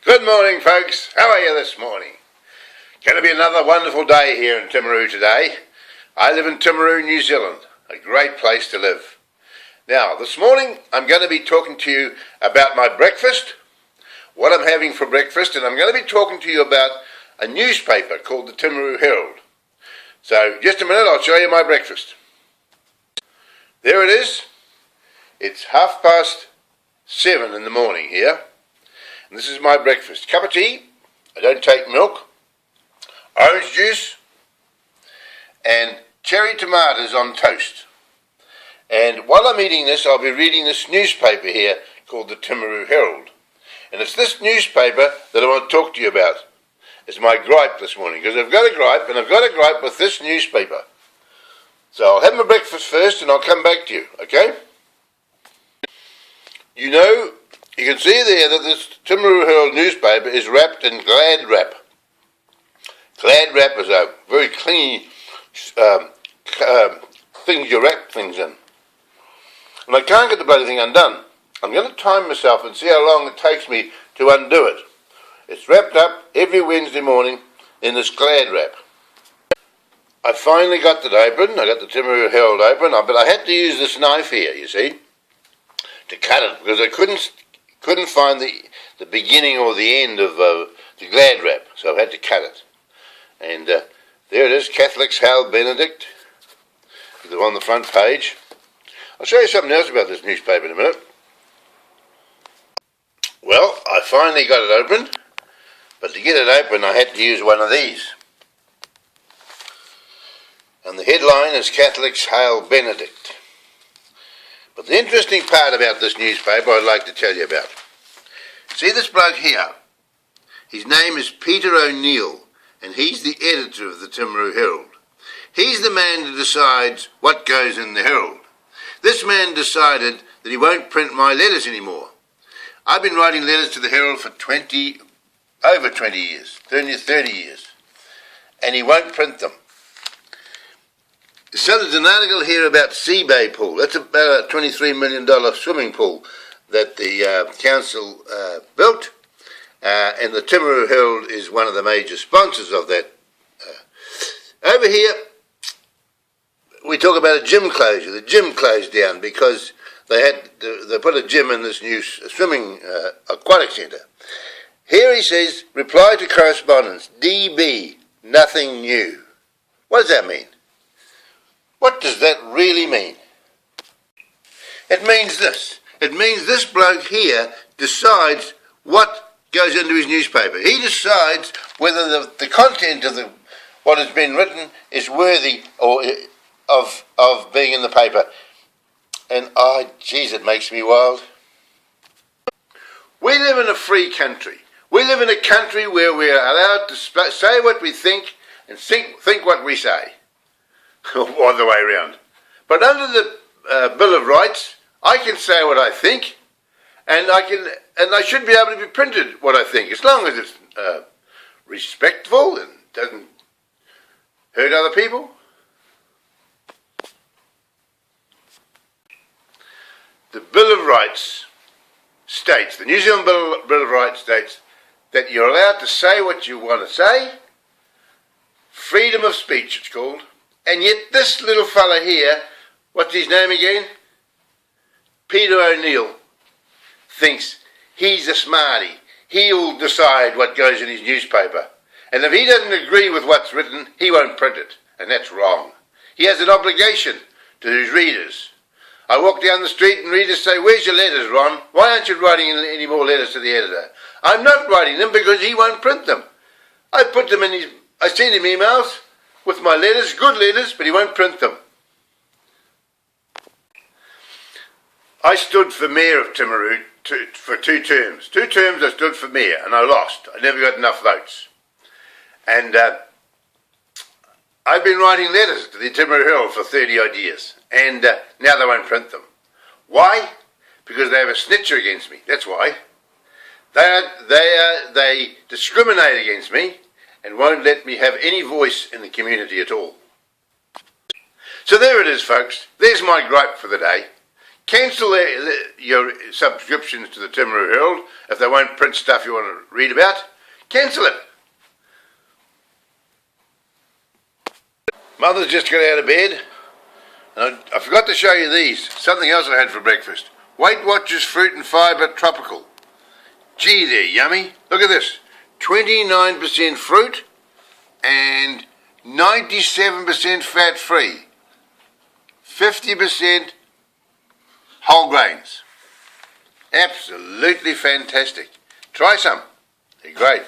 Good morning, folks. How are you this morning? Going to be another wonderful day here in Timaru today. I live in Timaru, New Zealand, a great place to live. Now, this morning I'm going to be talking to you about my breakfast, what I'm having for breakfast, and I'm going to be talking to you about a newspaper called the Timaru Herald. So, just a minute, I'll show you my breakfast. There it is. It's 7:30 in the morning here. And this is my breakfast. Cup of tea, I don't take milk, orange juice, and cherry tomatoes on toast. And while I'm eating this, I'll be reading this newspaper here called the Timaru Herald. And it's this newspaper that I want to talk to you about. It's my gripe this morning, because I've got a gripe, and I've got a gripe with this newspaper. So I'll have my breakfast first, and I'll come back to you, okay? You can see there that this Timaru Herald newspaper is wrapped in Glad wrap. Glad wrap is a very clean thing you wrap things in. And I can't get the bloody thing undone. I'm going to time myself and see how long it takes me to undo it. It's wrapped up every Wednesday morning in this Glad wrap. I finally got it open. I got the Timaru Herald open, but I had to use this knife here, you see, to cut it, because I couldn't find the beginning or the end of the Glad wrap, so I had to cut it. And there it is, Catholic's Hail Benedict, on the front page. I'll show you something else about this newspaper in a minute. Well, I finally got it open, but to get it open I had to use one of these. And the headline is Catholic's Hail Benedict. But the interesting part about this newspaper I'd like to tell you about. See this bloke here? His name is Peter O'Neill, and he's the editor of the Timaru Herald. He's the man who decides what goes in the Herald. This man decided that he won't print my letters anymore. I've been writing letters to the Herald for over 20 years, 30 years, and he won't print them. So there's an article here about Sea Bay Pool. That's about a $23 million swimming pool that the council built, and the Timaru Herald is one of the major sponsors of that. Over here, we talk about a gym closure. The gym closed down because they put a gym in this new swimming aquatic centre. Here he says, reply to correspondence, DB, nothing new. What does that mean? What does that really mean? It means this. It means this bloke here decides what goes into his newspaper. He decides whether the content of what has been written is worthy of being in the paper. And, geez, it makes me wild. We live in a free country. We live in a country where we are allowed to say what we think and think what we say. Or the other way around. But under the Bill of Rights, I can say what I think, and I should be able to be printed what I think, as long as it's respectful and doesn't hurt other people. The Bill of Rights states, the New Zealand Bill of Rights states, that you're allowed to say what you want to say, freedom of speech it's called. And yet this little fella here, what's his name again? Peter O'Neill, thinks he's a smarty. He'll decide what goes in his newspaper. And if he doesn't agree with what's written, he won't print it. And that's wrong. He has an obligation to his readers. I walk down the street and readers say, where's your letters, Ron? Why aren't you writing any more letters to the editor? I'm not writing them because he won't print them. I send him emails with my letters, good letters, but he won't print them. I stood for mayor of Timaru for 2 terms. 2 terms I stood for mayor, and I lost. I never got enough votes. And I've been writing letters to the Timaru Herald for 30-odd years, and now they won't print them. Why? Because they have a snitcher against me. That's why. They discriminate against me and won't let me have any voice in the community at all. So there it is, folks. There's my gripe for the day. Cancel your subscriptions to the Timaru Herald if they won't print stuff you want to read about. Cancel it. Mother's just got out of bed. And I forgot to show you these. Something else I had for breakfast. Weight Watchers Fruit and Fibre Tropical. Gee, they're yummy. Look at this. 29% fruit and 97% fat-free. 50% whole grains. Absolutely fantastic. Try some. They're great.